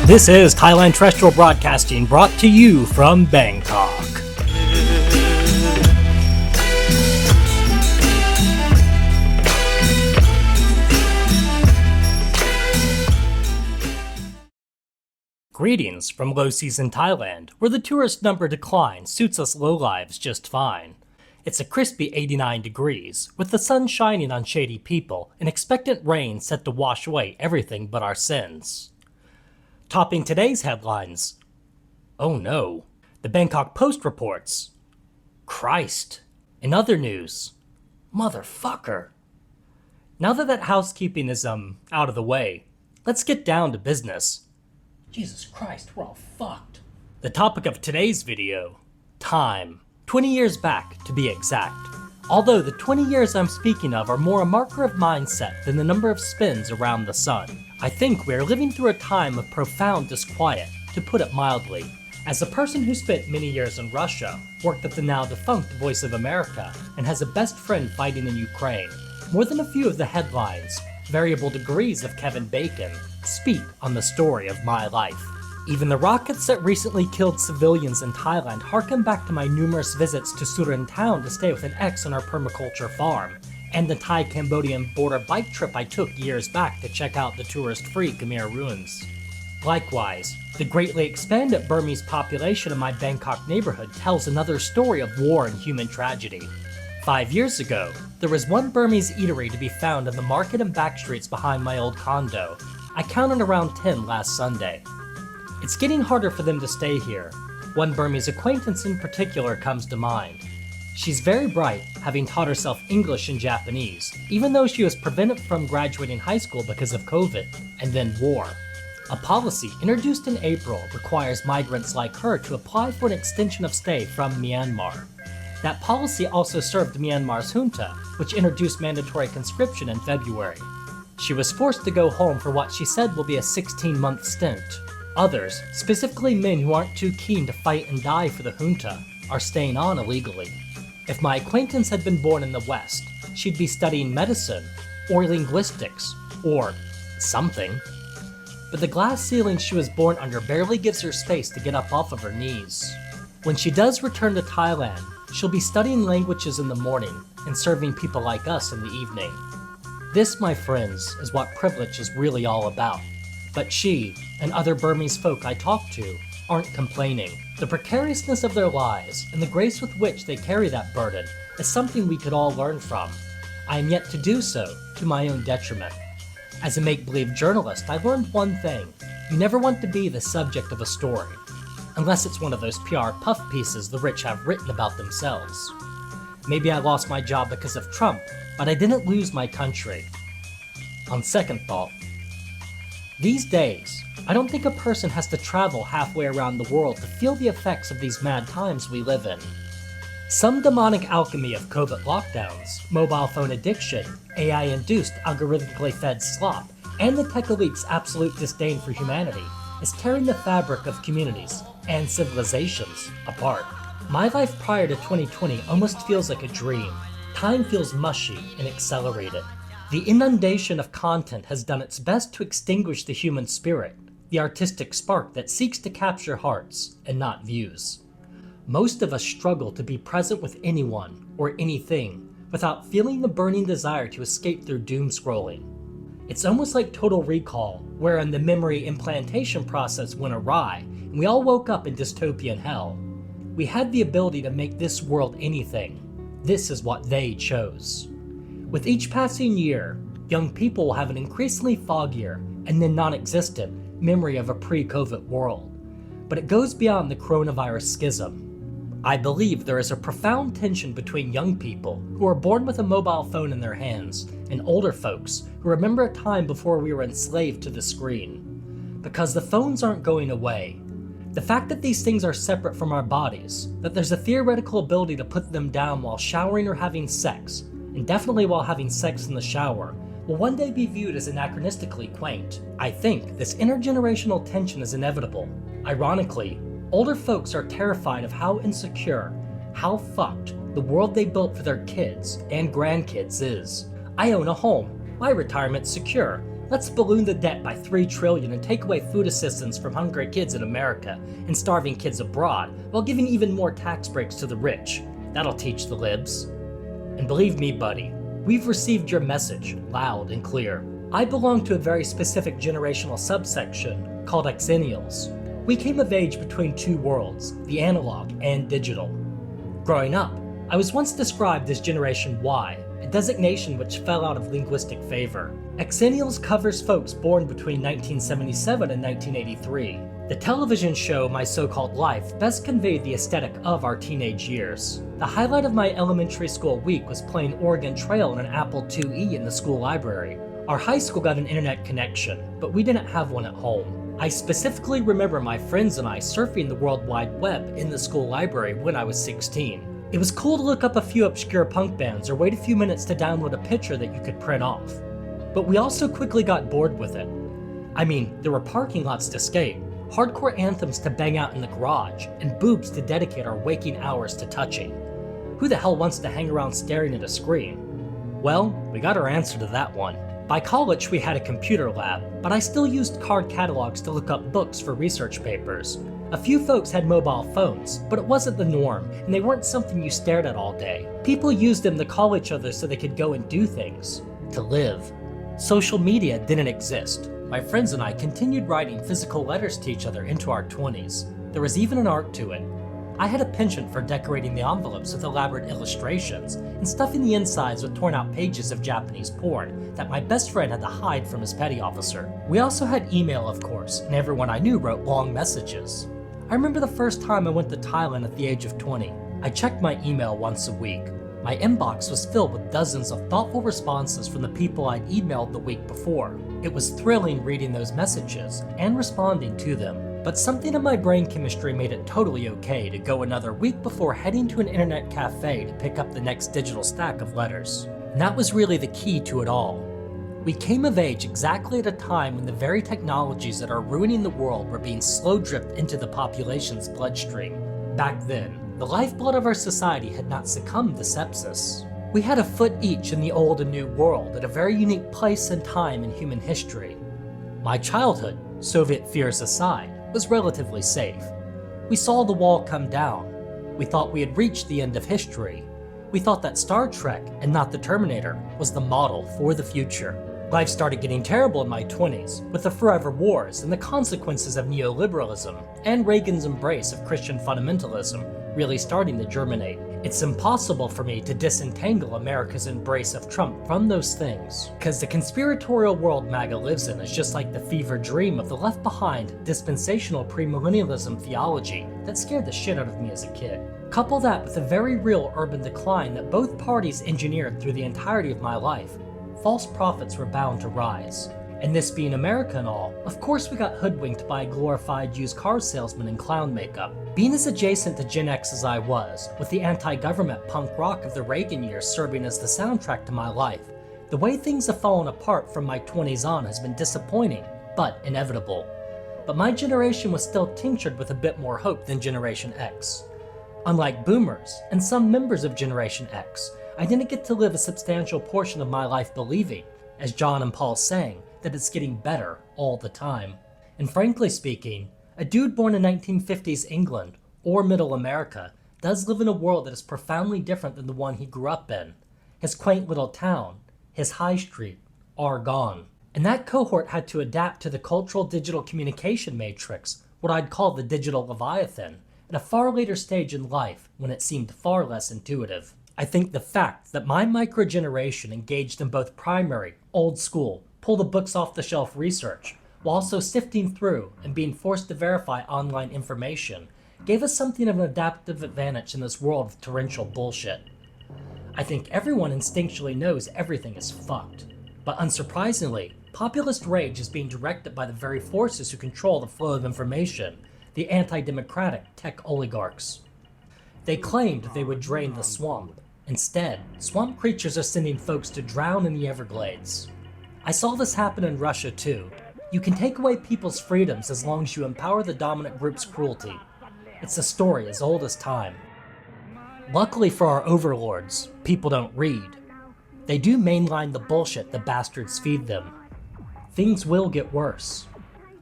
This is Thailand Terrestrial Broadcasting, brought to you from Bangkok. Greetings from low season Thailand, where the tourist number decline suits us lowlives just fine. It's a crispy 89 degrees, with the sun shining on shady people and expectant rain set to wash away everything but our sins. Topping today's headlines, oh no, the Bangkok Post reports, Christ. In other news, motherfucker. Now that housekeeping is out of the way, let's get down to business. Jesus Christ, we're all fucked. The topic of today's video, time. 20 years back, to be exact. Although the 20 years I'm speaking of are more a marker of mindset than the number of spins around the sun. I think we are living through a time of profound disquiet, to put it mildly. As a person who spent many years in Russia, worked at the now defunct Voice of America, and has a best friend fighting in Ukraine, more than a few of the headlines, variable degrees of Kevin Bacon, speak on the story of my life. Even the rockets that recently killed civilians in Thailand harken back to my numerous visits to Surin town to stay with an ex on our permaculture farm, and the Thai-Cambodian border bike trip I took years back to check out the tourist-free Khmer ruins. Likewise, the greatly expanded Burmese population in my Bangkok neighborhood tells another story of war and human tragedy. 5 years ago, there was one Burmese eatery to be found in the market and backstreets behind my old condo. I counted around 10 last Sunday. It's getting harder for them to stay here. One Burmese acquaintance in particular comes to mind. She's very bright, having taught herself English and Japanese, even though she was prevented from graduating high school because of COVID, and then war. A policy introduced in April requires migrants like her to apply for an extension of stay from Myanmar. That policy also served Myanmar's junta, which introduced mandatory conscription in February. She was forced to go home for what she said will be a 16-month stint. Others, specifically men who aren't too keen to fight and die for the junta, are staying on illegally. If my acquaintance had been born in the West, she'd be studying medicine, or linguistics, or something. But the glass ceiling she was born under barely gives her space to get up off of her knees. When she does return to Thailand, she'll be studying languages in the morning and serving people like us in the evening. This, my friends, is what privilege is really all about. But she, and other Burmese folk I talk to, aren't complaining. The precariousness of their lives, and the grace with which they carry that burden, is something we could all learn from. I am yet to do so, to my own detriment. As a make-believe journalist, I learned one thing. You never want to be the subject of a story. Unless it's one of those PR puff pieces the rich have written about themselves. Maybe I lost my job because of Trump, but I didn't lose my country. On second thought, these days, I don't think a person has to travel halfway around the world to feel the effects of these mad times we live in. Some demonic alchemy of COVID lockdowns, mobile phone addiction, AI-induced algorithmically fed slop, and the tech elite's absolute disdain for humanity is tearing the fabric of communities and civilizations apart. My life prior to 2020 almost feels like a dream. Time feels mushy and accelerated. The inundation of content has done its best to extinguish the human spirit, the artistic spark that seeks to capture hearts and not views. Most of us struggle to be present with anyone or anything without feeling the burning desire to escape through doom scrolling. It's almost like Total Recall, wherein the memory implantation process went awry and we all woke up in dystopian hell. We had the ability to make this world anything. This is what they chose. With each passing year, young people will have an increasingly foggier and then non-existent memory of a pre-COVID world. But it goes beyond the coronavirus schism. I believe there is a profound tension between young people who are born with a mobile phone in their hands and older folks who remember a time before we were enslaved to the screen. Because the phones aren't going away. The fact that these things are separate from our bodies, that there's a theoretical ability to put them down while showering or having sex, and definitely while having sex in the shower, will one day be viewed as anachronistically quaint. I think this intergenerational tension is inevitable. Ironically, older folks are terrified of how insecure, how fucked the world they built for their kids and grandkids is. I own a home, my retirement's secure, Let's balloon the debt by $3 trillion and take away food assistance from hungry kids in America and starving kids abroad while giving even more tax breaks to the rich. That'll teach the libs. And believe me, buddy, we've received your message loud and clear. I belong to a very specific generational subsection called exennials. We came of age between two worlds, the analog and digital. Growing up, I was once described as Generation Y, a designation which fell out of linguistic favor. Exennials covers folks born between 1977 and 1983. The television show My So-Called Life best conveyed the aesthetic of our teenage years. The highlight of my elementary school week was playing Oregon Trail on an Apple IIe in the school library. Our high school got an internet connection, but we didn't have one at home. I specifically remember my friends and I surfing the World Wide Web in the school library when I was 16. It was cool to look up a few obscure punk bands or wait a few minutes to download a picture that you could print off. But we also quickly got bored with it. I mean, there were parking lots to skate, hardcore anthems to bang out in the garage, and boobs to dedicate our waking hours to touching. Who the hell wants to hang around staring at a screen? Well, we got our answer to that one. By college, we had a computer lab, but I still used card catalogs to look up books for research papers. A few folks had mobile phones, but it wasn't the norm, and they weren't something you stared at all day. People used them to call each other so they could go and do things. To live. Social media didn't exist. My friends and I continued writing physical letters to each other into our 20s. There was even an art to it. I had a penchant for decorating the envelopes with elaborate illustrations and stuffing the insides with torn out pages of Japanese porn that my best friend had to hide from his petty officer. We also had email, of course, and everyone I knew wrote long messages. I remember the first time I went to Thailand at the age of 20. I checked my email once a week. My inbox was filled with dozens of thoughtful responses from the people I'd emailed the week before. It was thrilling reading those messages and responding to them. But something in my brain chemistry made it totally okay to go another week before heading to an internet cafe to pick up the next digital stack of letters. And that was really the key to it all. We came of age exactly at a time when the very technologies that are ruining the world were being slow dripped into the population's bloodstream. Back then, the lifeblood of our society had not succumbed to sepsis. We had a foot each in the old and new world at a very unique place and time in human history. My childhood, Soviet fears aside, was relatively safe. We saw the wall come down. We thought we had reached the end of history. We thought that Star Trek, and not the Terminator, was the model for the future. Life started getting terrible in my 20s, with the forever wars and the consequences of neoliberalism, and Reagan's embrace of Christian fundamentalism really starting to germinate. It's impossible for me to disentangle America's embrace of Trump from those things, because the conspiratorial world MAGA lives in is just like the fever dream of the left-behind, dispensational premillennialism theology that scared the shit out of me as a kid. Couple that with a very real urban decline that both parties engineered through the entirety of my life, false prophets were bound to rise. And this being America and all, of course we got hoodwinked by a glorified used car salesman in clown makeup. Being as adjacent to Gen X as I was, with the anti-government punk rock of the Reagan years serving as the soundtrack to my life, the way things have fallen apart from my 20s on has been disappointing, but inevitable. But my generation was still tinctured with a bit more hope than Generation X. Unlike boomers, and some members of Generation X, I didn't get to live a substantial portion of my life believing, as John and Paul sang, that it's getting better all the time. And frankly speaking, a dude born in 1950s England, or Middle America, does live in a world that is profoundly different than the one he grew up in. His quaint little town, his high street, are gone. And that cohort had to adapt to the cultural digital communication matrix, what I'd call the digital leviathan, at a far later stage in life when it seemed far less intuitive. I think the fact that my microgeneration engaged in both primary, old school, pull the books off the shelf research, while also sifting through and being forced to verify online information, gave us something of an adaptive advantage in this world of torrential bullshit. I think everyone instinctually knows everything is fucked, but unsurprisingly, populist rage is being directed by the very forces who control the flow of information, the anti-democratic tech oligarchs. They claimed they would drain the swamp. Instead, swamp creatures are sending folks to drown in the Everglades. I saw this happen in Russia too. You can take away people's freedoms as long as you empower the dominant group's cruelty. It's a story as old as time. Luckily for our overlords, people don't read. They do mainline the bullshit the bastards feed them. things will get worse.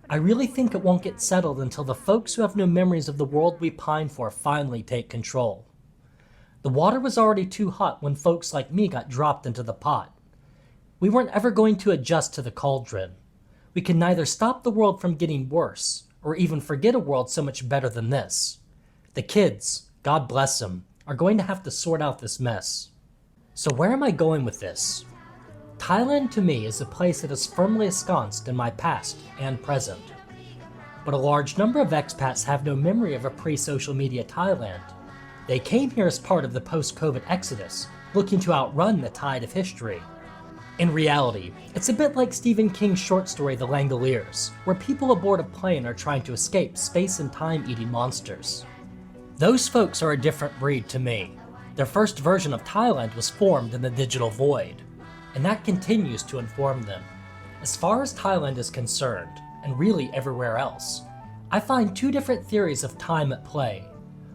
I really think it won't get settled until the folks who have no memories of the world we pine for finally take control. The water was already too hot when folks like me got dropped into the pot. We weren't ever going to adjust to the cauldron. We can neither stop the world from getting worse, or even forget a world so much better than this. The kids, God bless them, are going to have to sort out this mess. So where am I going with this? Thailand to me is a place that is firmly ensconced in my past and present. But a large number of expats have no memory of a pre-social media Thailand. They came here as part of the post-COVID exodus, looking to outrun the tide of history. In reality, it's a bit like Stephen King's short story The Langoliers, where people aboard a plane are trying to escape space and time-eating monsters. Those folks are a different breed to me. Their first version of Thailand was formed in the digital void, and that continues to inform them. As far as Thailand is concerned, and really everywhere else, I find two different theories of time at play.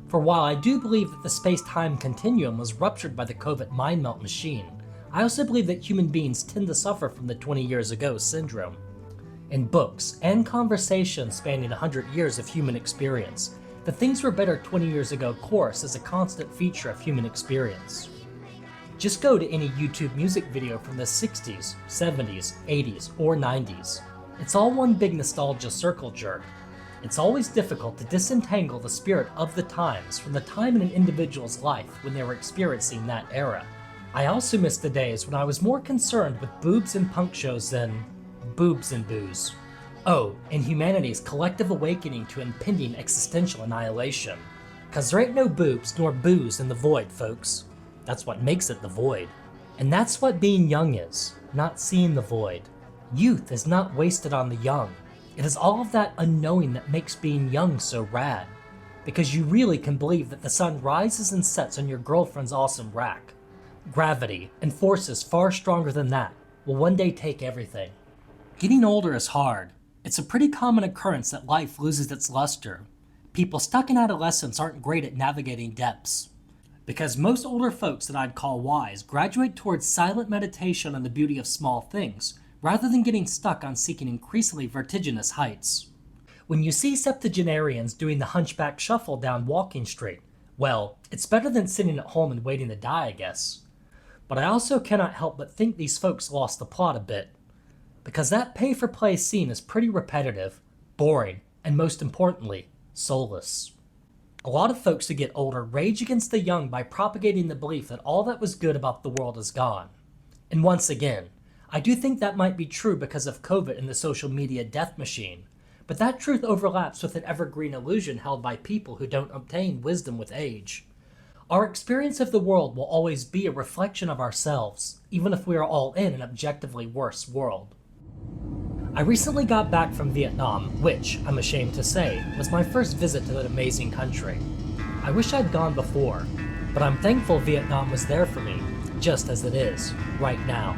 For while I do believe that the space-time continuum was ruptured by the COVID mind melt machine, I also believe that human beings tend to suffer from the 20 years ago syndrome. In books and conversations spanning 100 years of human experience, the things were better 20 years ago chorus is a constant feature of human experience. Just go to any YouTube music video from the 60s, 70s, 80s, or 90s. It's all one big nostalgia circle jerk. It's always difficult to disentangle the spirit of the times from the time in an individual's life when they were experiencing that era. I also miss the days when I was more concerned with boobs and punk shows than boobs and booze. Oh, and humanity's collective awakening to impending existential annihilation. 'Cause there ain't no boobs nor booze in the void, folks. That's what makes it the void. And that's what being young is, not seeing the void. Youth is not wasted on the young. It is all of that unknowing that makes being young so rad. Because you really can believe that the sun rises and sets on your girlfriend's awesome rack. Gravity, and forces far stronger than that, will one day take everything. Getting older is hard. It's a pretty common occurrence that life loses its luster. People stuck in adolescence aren't great at navigating depths. Because most older folks that I'd call wise graduate towards silent meditation on the beauty of small things, rather than getting stuck on seeking increasingly vertiginous heights. When you see septuagenarians doing the hunchback shuffle down Walking Street, well, it's better than sitting at home and waiting to die, I guess. But I also cannot help but think these folks lost the plot a bit. Because that pay-for-play scene is pretty repetitive, boring, and most importantly, soulless. A lot of folks who get older rage against the young by propagating the belief that all that was good about the world is gone. And once again, I do think that might be true because of COVID and the social media death machine, but that truth overlaps with an evergreen illusion held by people who don't obtain wisdom with age. Our experience of the world will always be a reflection of ourselves, even if we are all in an objectively worse world. I recently got back from Vietnam, which, I'm ashamed to say, was my first visit to that amazing country. I wish I'd gone before, but I'm thankful Vietnam was there for me, just as it is, right now.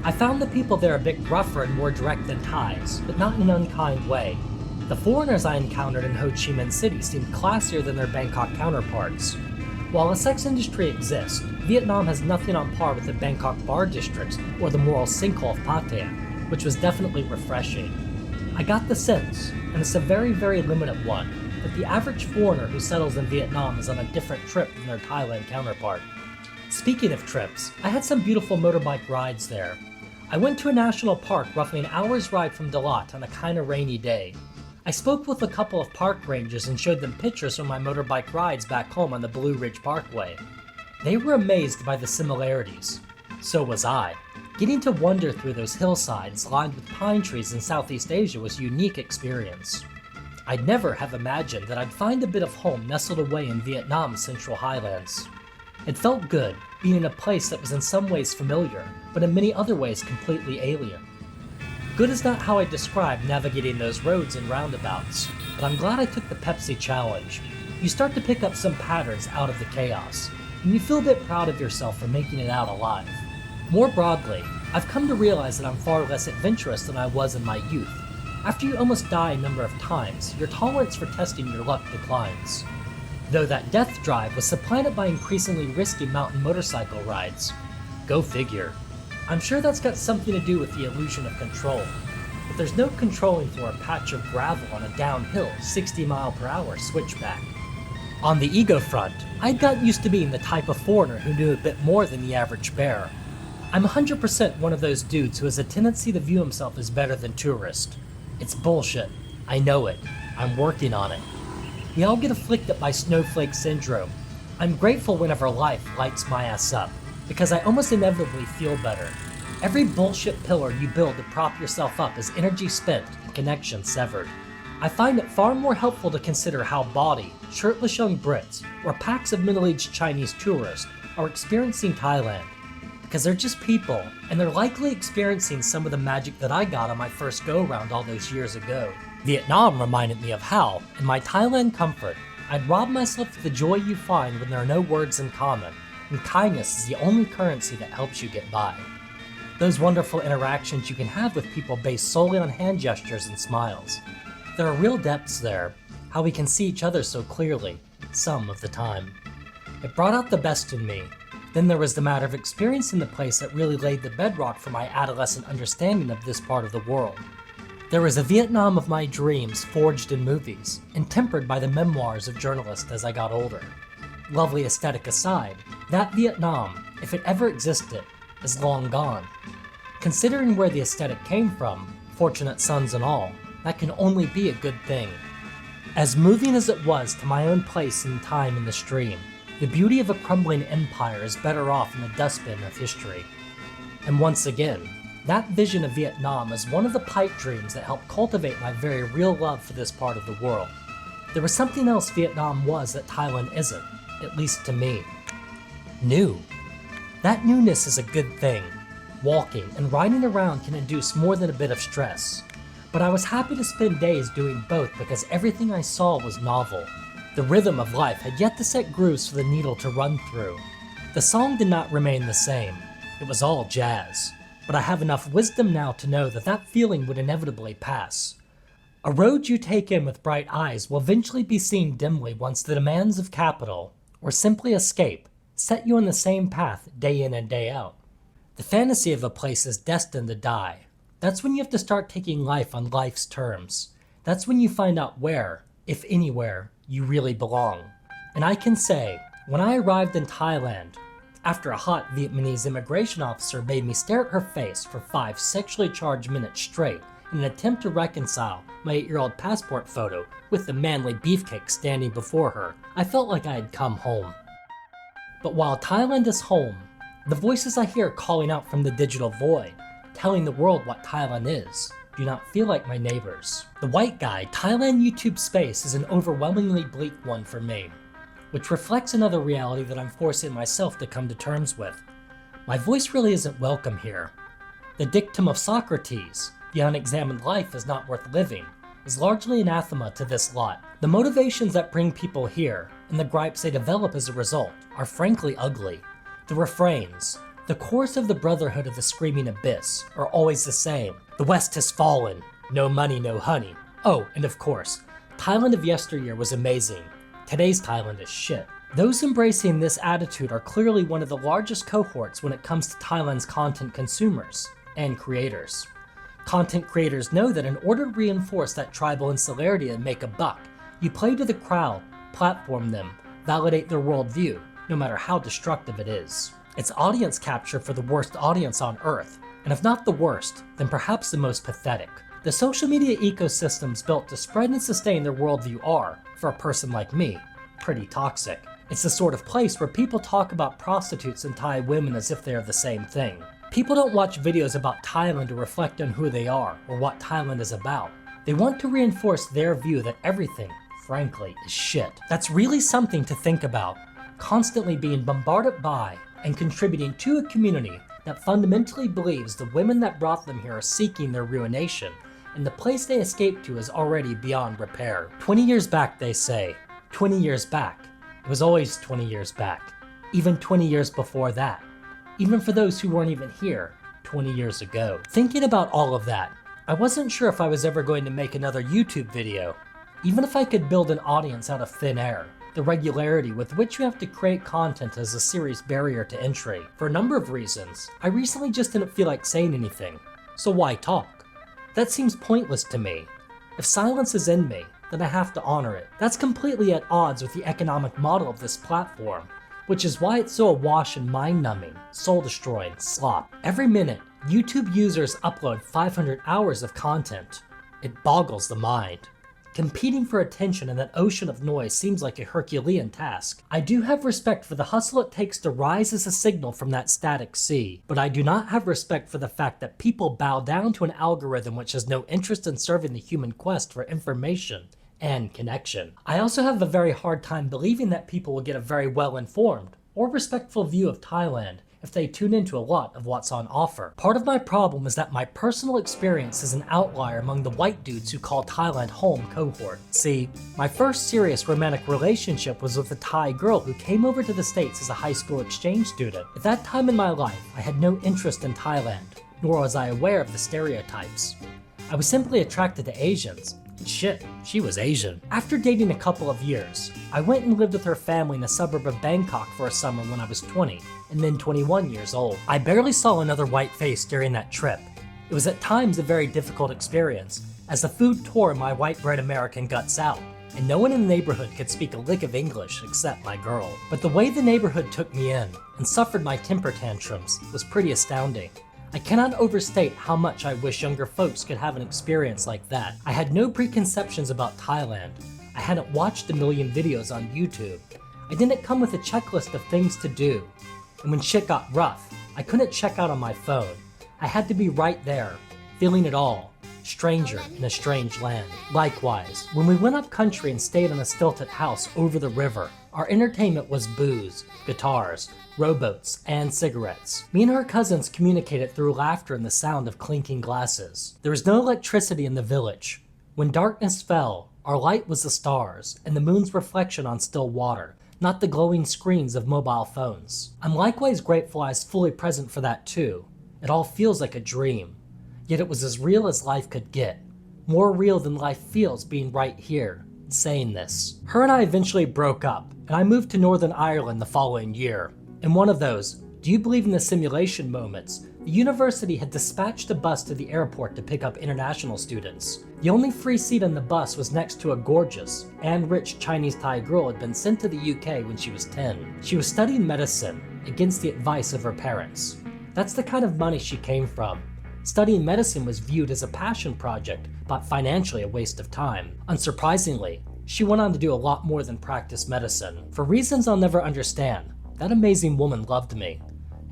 I found the people there a bit gruffer and more direct than Thais, but not in an unkind way. The foreigners I encountered in Ho Chi Minh City seemed classier than their Bangkok counterparts. While a sex industry exists, Vietnam has nothing on par with the Bangkok bar districts or the moral sinkhole of Pattaya, which was definitely refreshing. I got the sense, and it's a very, very limited one, that the average foreigner who settles in Vietnam is on a different trip than their Thailand counterpart. Speaking of trips, I had some beautiful motorbike rides there. I went to a national park roughly an hour's ride from Dalat on a kinda rainy day. I spoke with a couple of park rangers and showed them pictures from my motorbike rides back home on the Blue Ridge Parkway. They were amazed by the similarities. So was I. Getting to wander through those hillsides lined with pine trees in Southeast Asia was a unique experience. I'd never have imagined that I'd find a bit of home nestled away in Vietnam's Central Highlands. It felt good, being in a place that was in some ways familiar, but in many other ways completely alien. Good is not how I describe navigating those roads and roundabouts, but I'm glad I took the Pepsi challenge. You start to pick up some patterns out of the chaos, and you feel a bit proud of yourself for making it out alive. More broadly, I've come to realize that I'm far less adventurous than I was in my youth. After you almost die a number of times, your tolerance for testing your luck declines. Though that death drive was supplanted by increasingly risky mountain motorcycle rides. Go figure. I'm sure that's got something to do with the illusion of control. there's no controlling for a patch of gravel on a downhill 60-mile-per-hour switchback. On the ego front, I'd gotten used to being the type of foreigner who knew a bit more than the average bear. I'm 100% one of those dudes who has a tendency to view himself as better than tourist. It's bullshit. I know it. I'm working on it. We all get afflicted by snowflake syndrome. I'm grateful whenever life lights my ass up, because I almost inevitably feel better. Every bullshit pillar you build to prop yourself up is energy spent and connection severed. I find it far more helpful to consider how bawdy, shirtless young Brits, or packs of middle-aged Chinese tourists are experiencing Thailand. Because they're just people, and they're likely experiencing some of the magic that I got on my first go-around all those years ago. Vietnam reminded me of how, in my Thailand comfort, I'd rob myself of the joy you find when there are no words in common, and kindness is the only currency that helps you get by. Those wonderful interactions you can have with people based solely on hand gestures and smiles. There are real depths there, how we can see each other so clearly, some of the time. It brought out the best in me. Then there was the matter of experiencing the place that really laid the bedrock for my adolescent understanding of this part of the world. There was a Vietnam of my dreams forged in movies, and tempered by the memoirs of journalists as I got older. Lovely aesthetic aside, that Vietnam, if it ever existed, is long gone. Considering where the aesthetic came from, fortunate sons and all, that can only be a good thing. As moving as it was to my own place and time in the stream, the beauty of a crumbling empire is better off in the dustbin of history. And once again, that vision of Vietnam is one of the pipe dreams that helped cultivate my very real love for this part of the world. There was something else Vietnam was that Thailand isn't, at least to me. New. That newness is a good thing. Walking and riding around can induce more than a bit of stress. But I was happy to spend days doing both because everything I saw was novel. The rhythm of life had yet to set grooves for the needle to run through. The song did not remain the same. It was all jazz. But I have enough wisdom now to know that that feeling would inevitably pass. A road you take in with bright eyes will eventually be seen dimly once the demands of capital, or simply escape, set you on the same path day in and day out. The fantasy of a place is destined to die. That's when you have to start taking life on life's terms. That's when you find out where, if anywhere, you really belong. And I can say, when I arrived in Thailand, after a hot Vietnamese immigration officer made me stare at her face for 5 sexually charged minutes straight in an attempt to reconcile my 8-year-old passport photo with the manly beefcake standing before her, I felt like I had come home. But while Thailand is home, the voices I hear calling out from the digital void, telling the world what Thailand is, do not feel like my neighbors. The white guy Thailand YouTube space is an overwhelmingly bleak one for me, which reflects another reality that I'm forcing myself to come to terms with. My voice really isn't welcome here. The dictum of Socrates, the unexamined life is not worth living, is largely anathema to this lot. The motivations that bring people here, and the gripes they develop as a result, are frankly ugly. The refrains, the chorus of the Brotherhood of the Screaming Abyss, are always the same. The West has fallen, no money, no honey. Oh, and of course, Thailand of yesteryear was amazing. Today's Thailand is shit. Those embracing this attitude are clearly one of the largest cohorts when it comes to Thailand's content consumers and creators. Content creators know that in order to reinforce that tribal insularity and make a buck, you play to the crowd, platform them, validate their worldview, no matter how destructive it is. It's audience capture for the worst audience on earth, and if not the worst, then perhaps the most pathetic. The social media ecosystems built to spread and sustain their worldview are, for a person like me, pretty toxic. It's the sort of place where people talk about prostitutes and Thai women as if they are the same thing. People don't watch videos about Thailand to reflect on who they are or what Thailand is about. They want to reinforce their view that everything, frankly, is shit. That's really something to think about. Constantly being bombarded by and contributing to a community that fundamentally believes the women that brought them here are seeking their ruination, and the place they escaped to is already beyond repair. 20 years back, they say. 20 years back. It was always 20 years back. Even 20 years before that. Even for those who weren't even here 20 years ago. Thinking about all of that, I wasn't sure if I was ever going to make another YouTube video. Even if I could build an audience out of thin air. The regularity with which you have to create content is a serious barrier to entry. For a number of reasons, I recently just didn't feel like saying anything. So why talk? That seems pointless to me. If silence is in me, then I have to honor it. That's completely at odds with the economic model of this platform, which is why it's so awash in mind-numbing, soul-destroying slop. Every minute, YouTube users upload 500 hours of content. It boggles the mind. Competing for attention in that ocean of noise seems like a Herculean task. I do have respect for the hustle it takes to rise as a signal from that static sea, but I do not have respect for the fact that people bow down to an algorithm which has no interest in serving the human quest for information and connection. I also have a very hard time believing that people will get a very well-informed or respectful view of Thailand if they tune into a lot of what's on offer. Part of my problem is that my personal experience is an outlier among the white dudes who call Thailand home cohort. See, my first serious romantic relationship was with a Thai girl who came over to the States as a high school exchange student. At that time in my life, I had no interest in Thailand, nor was I aware of the stereotypes. I was simply attracted to Asians. Shit, she was Asian. After dating a couple of years, I went and lived with her family in a suburb of Bangkok for a summer when I was 20, and then 21 years old. I barely saw another white face during that trip. It was at times a very difficult experience, as the food tore my white bread American guts out, and no one in the neighborhood could speak a lick of English except my girl. But the way the neighborhood took me in, and suffered my temper tantrums, was pretty astounding. I cannot overstate how much I wish younger folks could have an experience like that. I had no preconceptions about Thailand. I hadn't watched a million videos on YouTube. I didn't come with a checklist of things to do. And when shit got rough, I couldn't check out on my phone. I had to be right there, feeling it all. Stranger in a strange land. Likewise, when we went up country and stayed in a stilted house over the river, our entertainment was booze, guitars, rowboats, and cigarettes. Me and her cousins communicated through laughter and the sound of clinking glasses. There was no electricity in the village. When darkness fell, our light was the stars and the moon's reflection on still water, not the glowing screens of mobile phones. I'm likewise grateful I was fully present for that too. It all feels like a dream. Yet it was as real as life could get. More real than life feels being right here, saying this. Her and I eventually broke up, and I moved to Northern Ireland the following year. In one of those, do you believe in the simulation moments, the university had dispatched a bus to the airport to pick up international students. The only free seat on the bus was next to a gorgeous and rich Chinese Thai girl who had been sent to the UK when she was 10. She was studying medicine against the advice of her parents. That's the kind of money she came from. Studying medicine was viewed as a passion project, but financially a waste of time. Unsurprisingly, she went on to do a lot more than practice medicine. For reasons I'll never understand, that amazing woman loved me.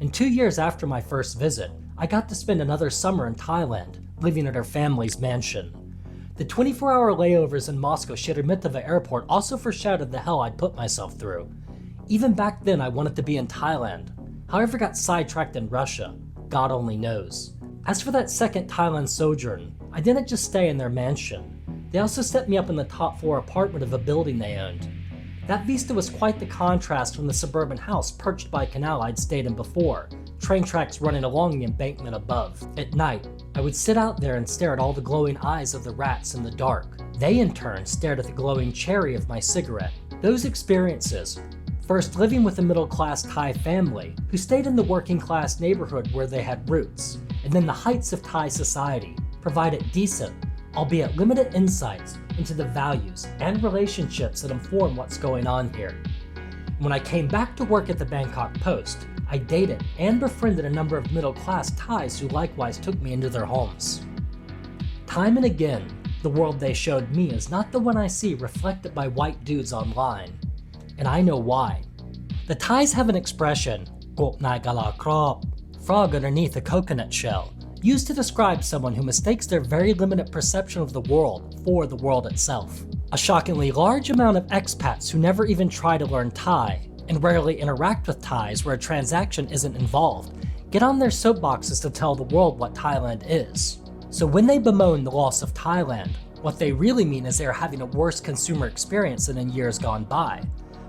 And 2 years after my first visit, I got to spend another summer in Thailand, living at her family's mansion. The 24-hour layovers in Moscow Sheremetyevo Airport also foreshadowed the hell I'd put myself through. Even back then I wanted to be in Thailand. How I ever got sidetracked in Russia, God only knows. As for that second Thailand sojourn, I didn't just stay in their mansion. They also set me up in the top floor apartment of a building they owned. That vista was quite the contrast from the suburban house perched by a canal I'd stayed in before, train tracks running along the embankment above. At night, I would sit out there and stare at all the glowing eyes of the rats in the dark. They in turn stared at the glowing cherry of my cigarette. Those experiences, first living with a middle-class Thai family who stayed in the working-class neighborhood where they had roots, and then the heights of Thai society, provided decent, albeit limited insights into the values and relationships that inform what's going on here. When I came back to work at the Bangkok Post, I dated and befriended a number of middle-class Thais who likewise took me into their homes. Time and again, the world they showed me is not the one I see reflected by white dudes online. And I know why. The Thais have an expression, "Gok nai gala krop," frog underneath a coconut shell, used to describe someone who mistakes their very limited perception of the world for the world itself. A shockingly large amount of expats who never even try to learn Thai, and rarely interact with Thais where a transaction isn't involved, get on their soapboxes to tell the world what Thailand is. So when they bemoan the loss of Thailand, what they really mean is they are having a worse consumer experience than in years gone by.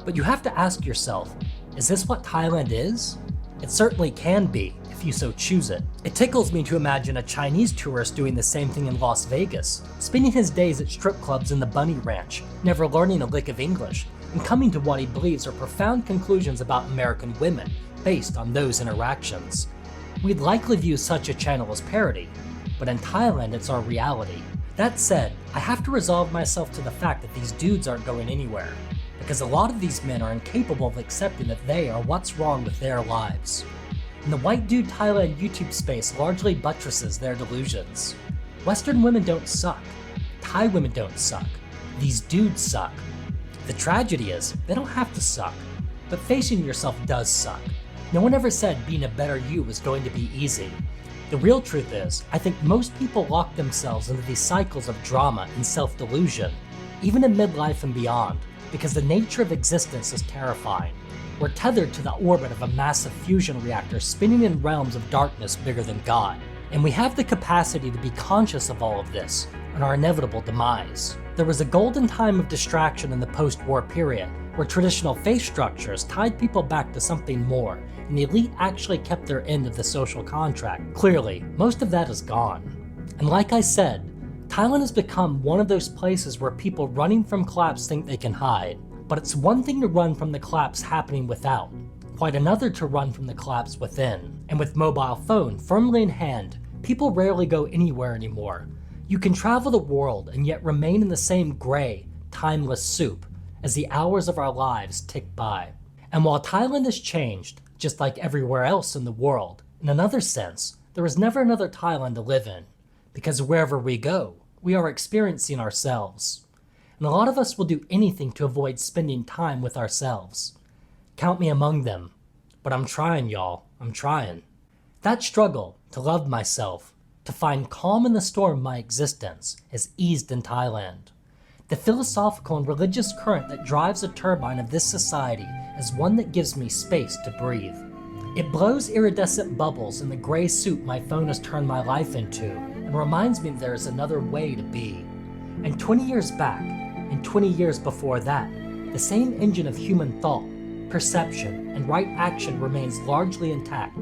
But you have to ask yourself, is this what Thailand is? It certainly can be, if you so choose it. It tickles me to imagine a Chinese tourist doing the same thing in Las Vegas, spending his days at strip clubs in the Bunny Ranch, never learning a lick of English, and coming to what he believes are profound conclusions about American women based on those interactions. We'd likely view such a channel as parody, but in Thailand it's our reality. That said, I have to resolve myself to the fact that these dudes aren't going anywhere, because a lot of these men are incapable of accepting that they are what's wrong with their lives. And the white dude Thailand YouTube space largely buttresses their delusions. Western women don't suck. Thai women don't suck. These dudes suck. The tragedy is, they don't have to suck, but facing yourself does suck. No one ever said being a better you was going to be easy. The real truth is, I think most people lock themselves into these cycles of drama and self-delusion, even in midlife and beyond, because the nature of existence is terrifying. We're tethered to the orbit of a massive fusion reactor spinning in realms of darkness bigger than God, and we have the capacity to be conscious of all of this and our inevitable demise. There was a golden time of distraction in the post-war period, where traditional faith structures tied people back to something more, and the elite actually kept their end of the social contract. Clearly, most of that is gone. And like I said, Thailand has become one of those places where people running from collapse think they can hide. But it's one thing to run from the collapse happening without, quite another to run from the collapse within. And with mobile phone firmly in hand, people rarely go anywhere anymore. You can travel the world and yet remain in the same gray, timeless soup as the hours of our lives tick by. And while Thailand has changed, just like everywhere else in the world, in another sense, there is never another Thailand to live in, because wherever we go, we are experiencing ourselves. And a lot of us will do anything to avoid spending time with ourselves. Count me among them, but I'm trying, y'all, I'm trying. That struggle to love myself, to find calm in the storm of my existence, has eased in Thailand. The philosophical and religious current that drives the turbine of this society is one that gives me space to breathe. It blows iridescent bubbles in the gray soup my phone has turned my life into, and reminds me there is another way to be. And 20 years back, and 20 years before that, the same engine of human thought, perception, and right action remains largely intact.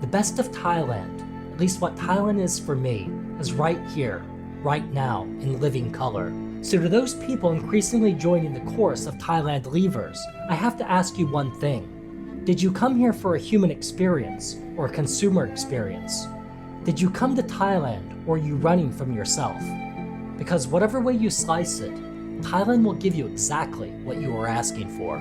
The best of Thailand, at least what Thailand is for me, is right here, right now, in living color. So to those people increasingly joining the chorus of Thailand leavers, I have to ask you one thing. Did you come here for a human experience or a consumer experience? Did you come to Thailand or are you running from yourself? Because whatever way you slice it, Thailand will give you exactly what you were asking for.